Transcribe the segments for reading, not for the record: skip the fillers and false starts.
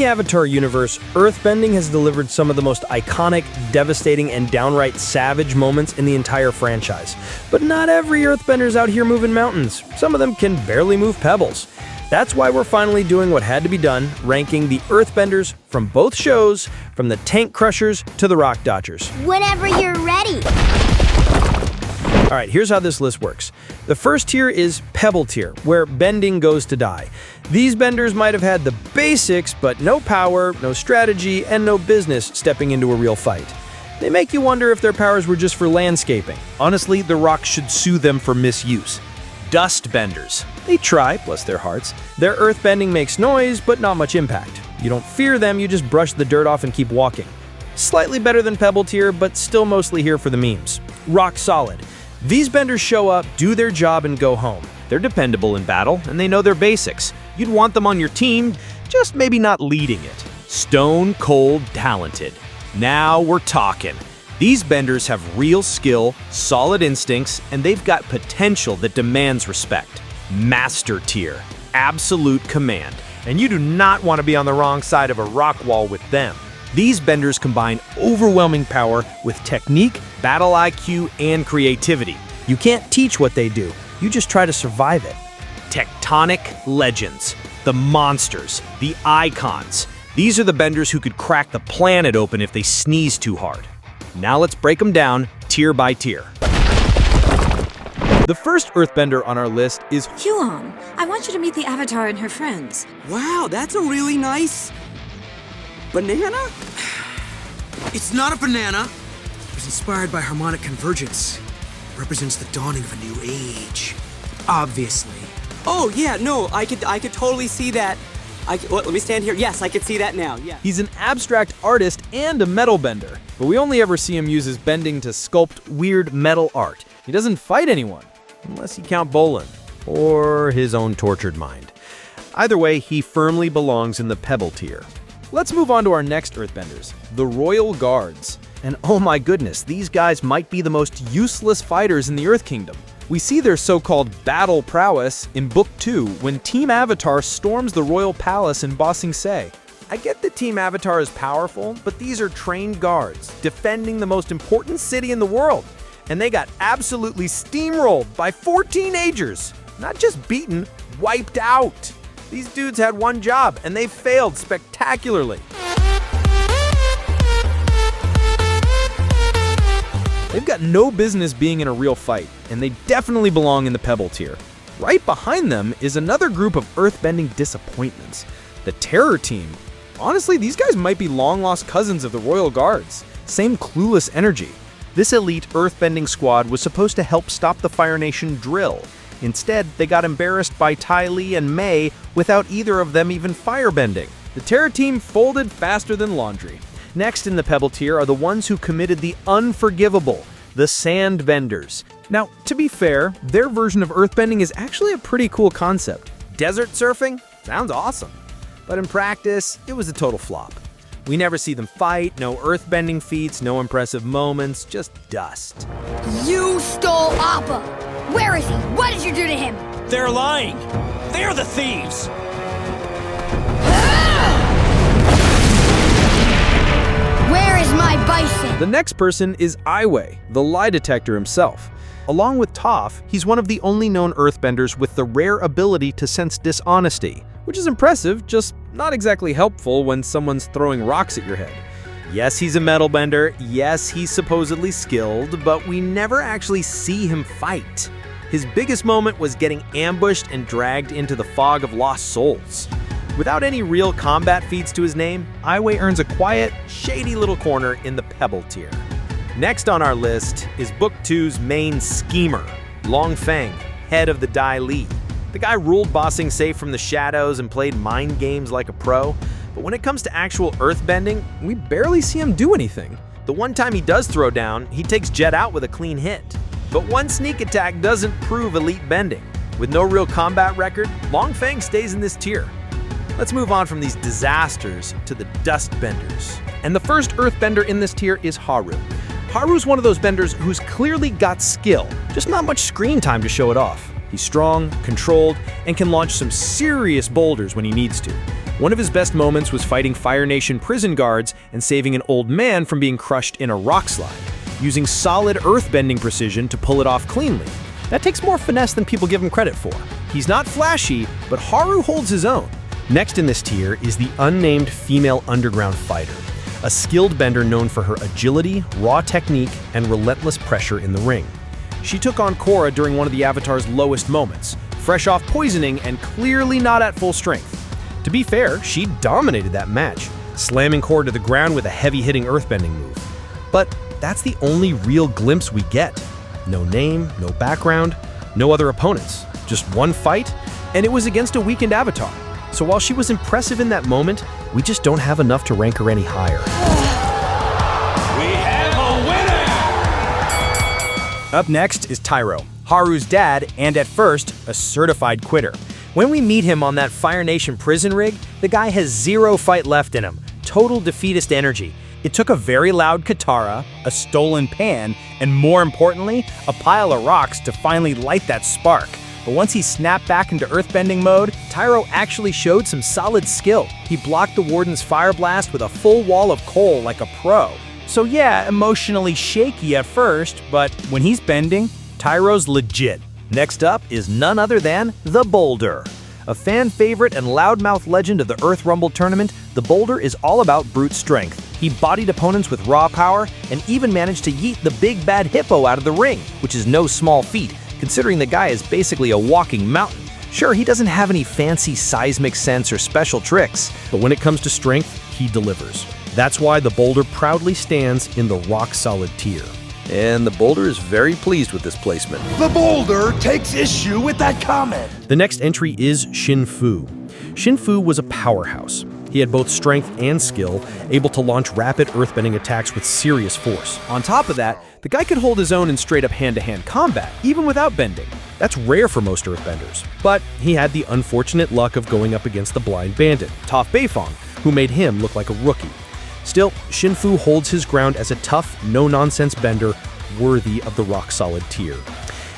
the Avatar universe, earthbending has delivered some of the most iconic, devastating, and downright savage moments in the entire franchise. But not every earthbender's out here moving mountains. Some of them can barely move pebbles. That's why we're finally doing what had to be done, ranking the earthbenders from both shows, from the tank crushers to the rock dodgers. Whenever you're ready. Alright, here's how this list works. The first tier is Pebble tier, where bending goes to die. These benders might have had the basics, but no power, no strategy, and no business stepping into a real fight. They make you wonder if their powers were just for landscaping. Honestly, the rocks should sue them for misuse. Dust benders. They try, bless their hearts. Their earthbending makes noise, but not much impact. You don't fear them, you just brush the dirt off and keep walking. Slightly better than Pebble tier, but still mostly here for the memes. Rock solid. These benders show up, do their job, and go home. They're dependable in battle, and they know their basics. You'd want them on your team, just maybe not leading it. Stone cold talented. Now we're talking. These benders have real skill, solid instincts, and they've got potential that demands respect. Master tier. Absolute command. And you do not want to be on the wrong side of a rock wall with them. These benders combine overwhelming power with technique, battle IQ, and creativity. You can't teach what they do, you just try to survive it. Tectonic legends. The monsters. The icons. These are the benders who could crack the planet open if they sneeze too hard. Now let's break them down, tier by tier. The first earthbender on our list is Huan. I want you to meet the Avatar and her friends. Wow, that's a really nice... banana? It's not a banana. It was inspired by harmonic convergence. It represents the dawning of a new age. Obviously. Oh, yeah, no, I could totally see that. Let me stand here. Yes, I could see that now, yeah. He's an abstract artist and a metal bender, but we only ever see him use his bending to sculpt weird metal art. He doesn't fight anyone, unless you count Bolin, or his own tortured mind. Either way, he firmly belongs in the Pebble tier. Let's move on to our next earthbenders, the Royal Guards. And oh my goodness, these guys might be the most useless fighters in the Earth Kingdom. We see their so-called battle prowess in Book 2 when Team Avatar storms the royal palace in Ba Sing Se. I get that Team Avatar is powerful, but these are trained guards defending the most important city in the world. And they got absolutely steamrolled by 4 teenagers. Not just beaten, wiped out. These dudes had one job, and they failed spectacularly. They've got no business being in a real fight, and they definitely belong in the Pebble tier. Right behind them is another group of earthbending disappointments, the Terror Team. Honestly, these guys might be long-lost cousins of the Royal Guards. Same clueless energy. This elite earthbending squad was supposed to help stop the Fire Nation drill. Instead, they got embarrassed by Dai Li and Mei without either of them even firebending. The Terror Team folded faster than laundry. Next in the Pebble tier are the ones who committed the unforgivable, the Sandbenders. Now, to be fair, their version of earthbending is actually a pretty cool concept. Desert surfing? Sounds awesome. But in practice, it was a total flop. We never see them fight, no earthbending feats, no impressive moments, just dust. You stole Appa. Where is he? What did you do to him? They're lying. They're the thieves. Where is my bison? The next person is Aiwe, the lie detector himself. Along with Toph, he's one of the only known earthbenders with the rare ability to sense dishonesty, which is impressive, just not exactly helpful when someone's throwing rocks at your head. Yes, he's a metal bender, yes, he's supposedly skilled, but we never actually see him fight. His biggest moment was getting ambushed and dragged into the fog of lost souls. Without any real combat feats to his name, Aiwe earns a quiet, shady little corner in the Pebble tier. Next on our list is Book 2's main schemer, Feng, head of the Dai Li. The guy ruled Ba Sing Se from the shadows and played mind games like a pro, but when it comes to actual earthbending, we barely see him do anything. The one time he does throw down, he takes Jet out with a clean hit. But one sneak attack doesn't prove elite bending. With no real combat record, Feng stays in this tier. Let's move on from these disasters to the Dustbenders. And the first earthbender in this tier is Haru. Haru's one of those benders who's clearly got skill, just not much screen time to show it off. He's strong, controlled, and can launch some serious boulders when he needs to. One of his best moments was fighting Fire Nation prison guards and saving an old man from being crushed in a rock slide, using solid earthbending precision to pull it off cleanly. That takes more finesse than people give him credit for. He's not flashy, but Haru holds his own. Next in this tier is the unnamed female underground fighter, a skilled bender known for her agility, raw technique, and relentless pressure in the ring. She took on Korra during one of the Avatar's lowest moments, fresh off poisoning and clearly not at full strength. To be fair, she dominated that match, slamming Korra to the ground with a heavy-hitting earthbending move. But that's the only real glimpse we get. No name, no background, no other opponents. Just one fight, and it was against a weakened Avatar. So while she was impressive in that moment, we just don't have enough to rank her any higher. We have a winner! Up next is Tyro, Haru's dad and at first, a certified quitter. When we meet him on that Fire Nation prison rig, the guy has zero fight left in him, total defeatist energy. It took a very loud katara, a stolen pan, and more importantly, a pile of rocks to finally light that spark. But once he snapped back into earthbending mode, Tyro actually showed some solid skill. He blocked the Warden's fire blast with a full wall of coal like a pro. So yeah, emotionally shaky at first, but when he's bending, Tyro's legit. Next up is none other than the Boulder. A fan favorite and loudmouth legend of the Earth Rumble tournament, the Boulder is all about brute strength. He bodied opponents with raw power and even managed to yeet the big bad hippo out of the ring, which is no small feat, considering the guy is basically a walking mountain. Sure, he doesn't have any fancy seismic sense or special tricks, but when it comes to strength, he delivers. That's why the Boulder proudly stands in the rock-solid tier. And the Boulder is very pleased with this placement. The Boulder takes issue with that comment. The next entry is Xin Fu. Xin Fu was a powerhouse. He had both strength and skill, able to launch rapid earthbending attacks with serious force. On top of that, the guy could hold his own in straight-up hand-to-hand combat, even without bending. That's rare for most earthbenders. But he had the unfortunate luck of going up against the blind bandit, Toph Fong, who made him look like a rookie. Still, Xin Fu holds his ground as a tough, no-nonsense bender worthy of the rock-solid tier.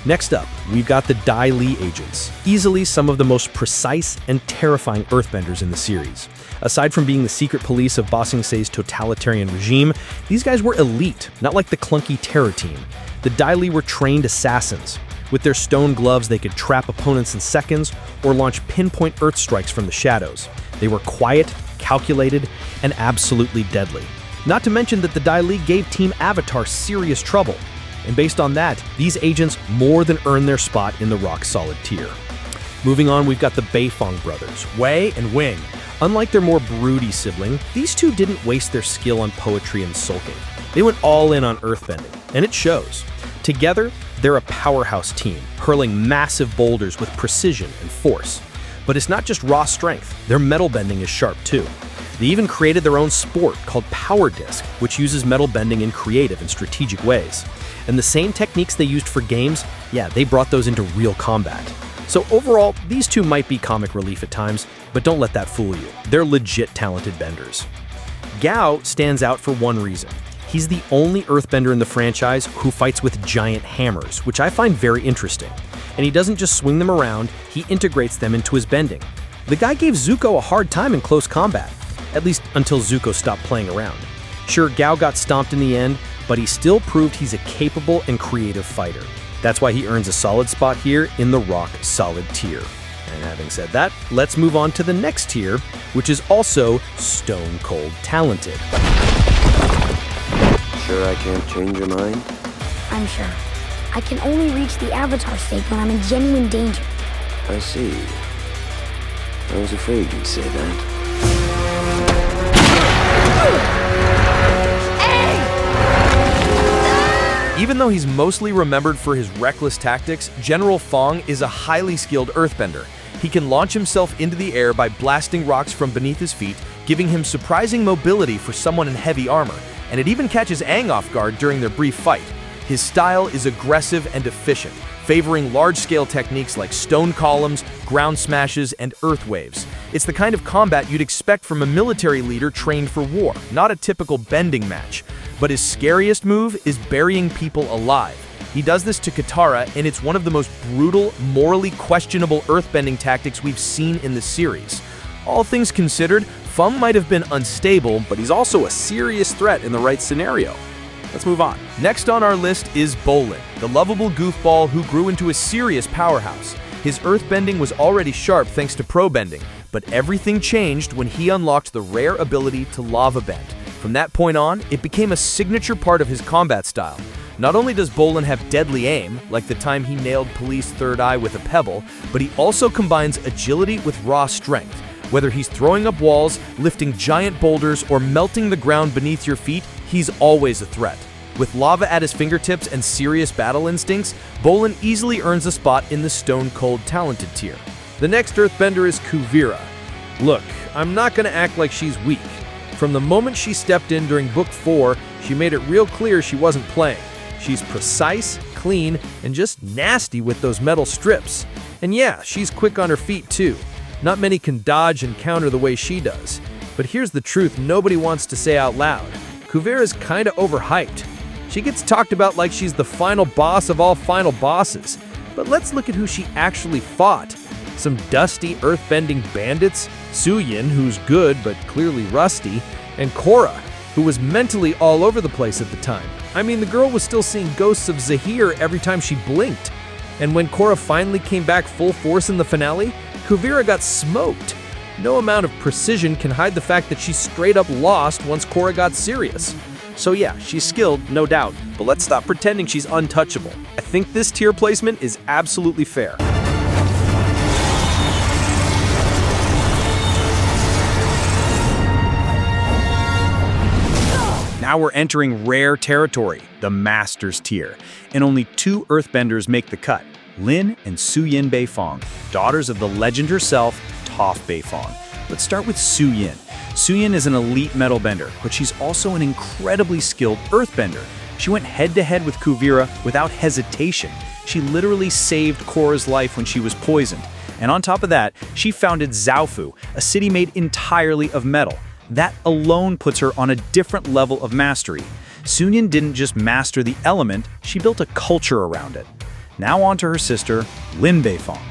Next up, we've got the Dai Li agents, easily some of the most precise and terrifying earthbenders in the series. Aside from being the secret police of Ba Sing Se's totalitarian regime, these guys were elite, not like the clunky terror team. The Dai Li were trained assassins. With their stone gloves, they could trap opponents in seconds or launch pinpoint earth strikes from the shadows. They were quiet, calculated, and absolutely deadly. Not to mention that the Dai Li gave Team Avatar serious trouble. And based on that, these agents more than earned their spot in the rock-solid tier. Moving on, we've got the Fong brothers, Wei and Wing. Unlike their more broody sibling, these two didn't waste their skill on poetry and sulking. They went all in on earthbending, and it shows. Together, they're a powerhouse team, hurling massive boulders with precision and force. But it's not just raw strength, their metal bending is sharp too. They even created their own sport called Power Disc, which uses metal bending in creative and strategic ways. And the same techniques they used for games, yeah, they brought those into real combat. So overall, these two might be comic relief at times, but don't let that fool you. They're legit talented benders. Gao stands out for one reason. He's the only earthbender in the franchise who fights with giant hammers, which I find very interesting. And he doesn't just swing them around, he integrates them into his bending. The guy gave Zuko a hard time in close combat, at least until Zuko stopped playing around. Sure, Gao got stomped in the end, but he still proved he's a capable and creative fighter. That's why he earns a solid spot here in the rock-solid tier. And having said that, let's move on to the next tier, which is also stone-cold talented. Sure I can't change your mind? I'm sure. I can only reach the Avatar state when I'm in genuine danger. I see. I was afraid you'd say that. Even though he's mostly remembered for his reckless tactics, General Fong is a highly skilled earthbender. He can launch himself into the air by blasting rocks from beneath his feet, giving him surprising mobility for someone in heavy armor, and it even catches Aang off guard during their brief fight. His style is aggressive and efficient, favoring large-scale techniques like stone columns, ground smashes, and earth waves. It's the kind of combat you'd expect from a military leader trained for war, not a typical bending match. But his scariest move is burying people alive. He does this to Katara, and it's one of the most brutal, morally questionable earthbending tactics we've seen in the series. All things considered, Feng might have been unstable, but he's also a serious threat in the right scenario. Let's move on. Next on our list is Bolin, the lovable goofball who grew into a serious powerhouse. His earthbending was already sharp thanks to pro-bending, but everything changed when he unlocked the rare ability to lava bend. From that point on, it became a signature part of his combat style. Not only does Bolin have deadly aim, like the time he nailed Police Third Eye with a pebble, but he also combines agility with raw strength. Whether he's throwing up walls, lifting giant boulders, or melting the ground beneath your feet, he's always a threat. With lava at his fingertips and serious battle instincts, Bolin easily earns a spot in the stone-cold talented tier. The next earthbender is Kuvira. Look, I'm not going to act like she's weak. From the moment she stepped in during Book 4, she made it real clear she wasn't playing. She's precise, clean, and just nasty with those metal strips. And yeah, she's quick on her feet too. Not many can dodge and counter the way she does. But here's the truth nobody wants to say out loud. Kuvira's kinda overhyped. She gets talked about like she's the final boss of all final bosses. But let's look at who she actually fought. Some dusty, earthbending bandits, Suyin, who's good but clearly rusty, and Korra, who was mentally all over the place at the time. I mean, the girl was still seeing ghosts of Zahir every time she blinked. And when Korra finally came back full force in the finale, Kuvira got smoked. No amount of precision can hide the fact that she straight up lost once Korra got serious. So yeah, she's skilled, no doubt, but let's stop pretending she's untouchable. I think this tier placement is absolutely fair. Now we're entering rare territory, the Masters tier, and only 2 earthbenders make the cut, Lin and Suyin Beifong, daughters of the legend herself, Toph Beifong. Let's start with Suyin. Suyin is an elite metal bender, but she's also an incredibly skilled earthbender. She went head-to-head with Kuvira without hesitation. She literally saved Korra's life when she was poisoned. And on top of that, she founded Fu, a city made entirely of metal. That alone puts her on a different level of mastery. Suyin didn't just master the element, she built a culture around it. Now on to her sister, Lin Beifong.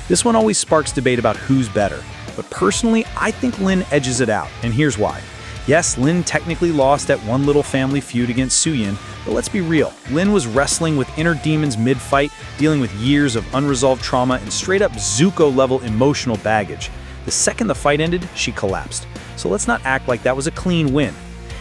This one always sparks debate about who's better, but personally, I think Lin edges it out, and here's why. Yes, Lin technically lost that one little family feud against Suyin, but let's be real, Lin was wrestling with inner demons mid-fight, dealing with years of unresolved trauma and straight-up Zuko-level emotional baggage. The second the fight ended, she collapsed. So let's not act like that was a clean win.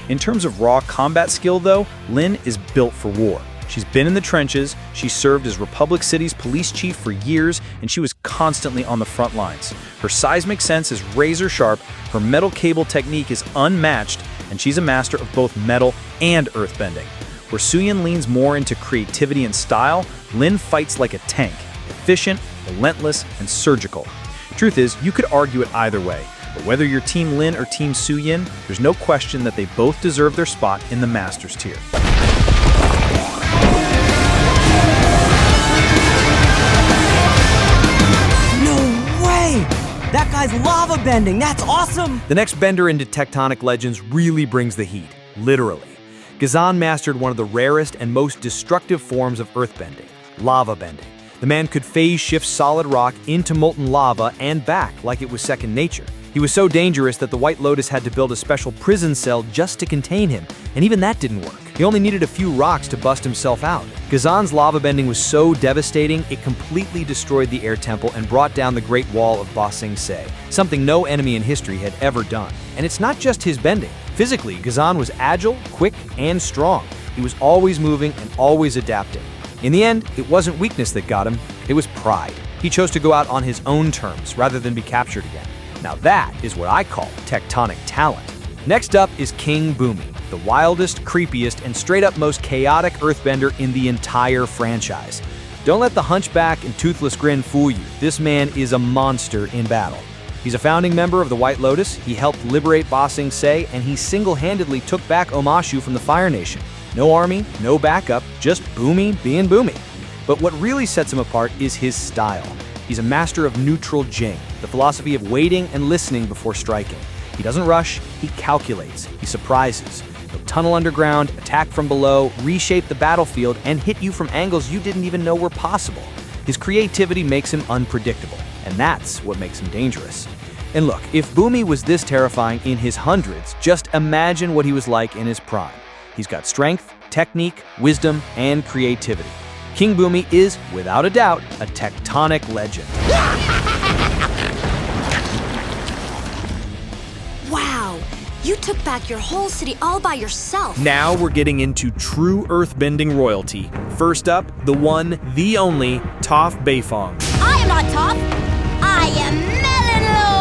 In terms of raw combat skill though, Lin is built for war. She's been in the trenches, she served as Republic City's police chief for years, and she was constantly on the front lines. Her seismic sense is razor sharp, her metal cable technique is unmatched, and she's a master of both metal and earthbending. Where Suyin leans more into creativity and style, Lin fights like a tank, efficient, relentless, and surgical. Truth is, you could argue it either way. But whether you're Team Lin or Team Suyin, there's no question that they both deserve their spot in the Masters tier. No way! That guy's lava bending, that's awesome! The next bender into Tectonic Legends really brings the heat, literally. Ghazan mastered one of the rarest and most destructive forms of earthbending, lava bending. The man could phase shift solid rock into molten lava and back like it was second nature. He was so dangerous that the White Lotus had to build a special prison cell just to contain him, and even that didn't work. He only needed a few rocks to bust himself out. Ghazan's lava bending was so devastating, it completely destroyed the air temple and brought down the Great Wall of Ba Sing Se, something no enemy in history had ever done. And it's not just his bending. Physically, Ghazan was agile, quick, and strong. He was always moving and always adapting. In the end, it wasn't weakness that got him, it was pride. He chose to go out on his own terms rather than be captured again. Now that is what I call tectonic talent. Next up is King Bumi, the wildest, creepiest, and straight-up most chaotic earthbender in the entire franchise. Don't let the hunchback and toothless grin fool you. This man is a monster in battle. He's a founding member of the White Lotus, he helped liberate Ba Sing Se, and he single-handedly took back Omashu from the Fire Nation. No army, no backup, just Bumi being Bumi. But what really sets him apart is his style. He's a master of neutral Jing, the philosophy of waiting and listening before striking. He doesn't rush, he calculates, he surprises. He'll tunnel underground, attack from below, reshape the battlefield, and hit you from angles you didn't even know were possible. His creativity makes him unpredictable, and that's what makes him dangerous. And look, if Bumi was this terrifying in his hundreds, just imagine what he was like in his prime. He's got strength, technique, wisdom, and creativity. King Bumi is, without a doubt, a tectonic legend. Wow, you took back your whole city all by yourself. Now we're getting into true earthbending royalty. First up, the one, the only, Toph Beifong. I am not Toph. I am Melon Lord.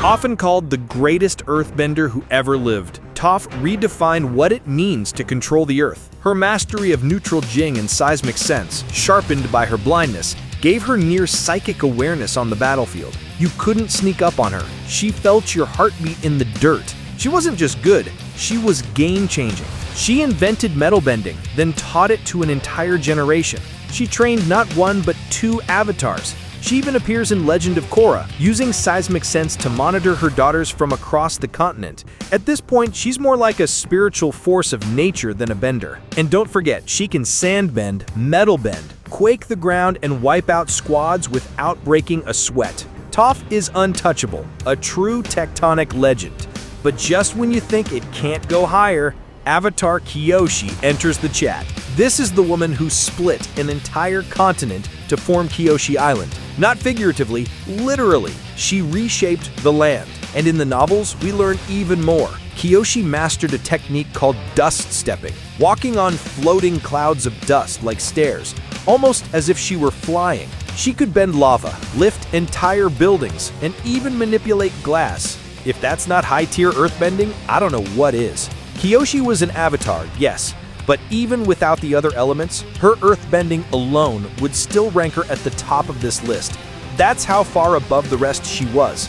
Often called the greatest earthbender who ever lived, Toph redefined what it means to control the earth. Her mastery of neutral Jing and seismic sense, sharpened by her blindness, gave her near psychic awareness on the battlefield. You couldn't sneak up on her. She felt your heartbeat in the dirt. She wasn't just good, she was game-changing. She invented metal bending, then taught it to an entire generation. She trained not one but 2 avatars. She even appears in Legend of Korra, using seismic sense to monitor her daughters from across the continent. At this point, she's more like a spiritual force of nature than a bender. And don't forget, she can sandbend, metal bend, quake the ground, and wipe out squads without breaking a sweat. Toph is untouchable, a true tectonic legend. But just when you think it can't go higher, Avatar Kyoshi enters the chat. This is the woman who split an entire continent to form Kyoshi Island. Not figuratively, literally, she reshaped the land. And in the novels, we learn even more. Kyoshi mastered a technique called dust stepping, walking on floating clouds of dust like stairs, almost as if she were flying. She could bend lava, lift entire buildings, and even manipulate glass. If that's not high-tier earthbending, I don't know what is. Kyoshi was an avatar, yes, but even without the other elements, her earthbending alone would still rank her at the top of this list. That's how far above the rest she was.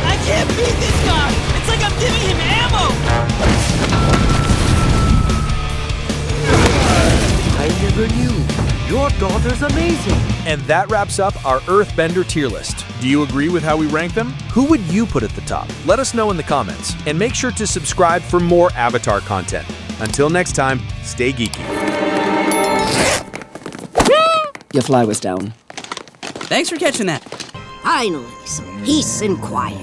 I can't beat this guy! It's like I'm giving him ammo! I never knew. Your daughter's amazing. And that wraps up our Earthbender tier list. Do you agree with how we rank them? Who would you put at the top? Let us know in the comments. And make sure to subscribe for more Avatar content. Until next time, stay geeky. Your fly was down. Thanks for catching that. Finally, some peace and quiet.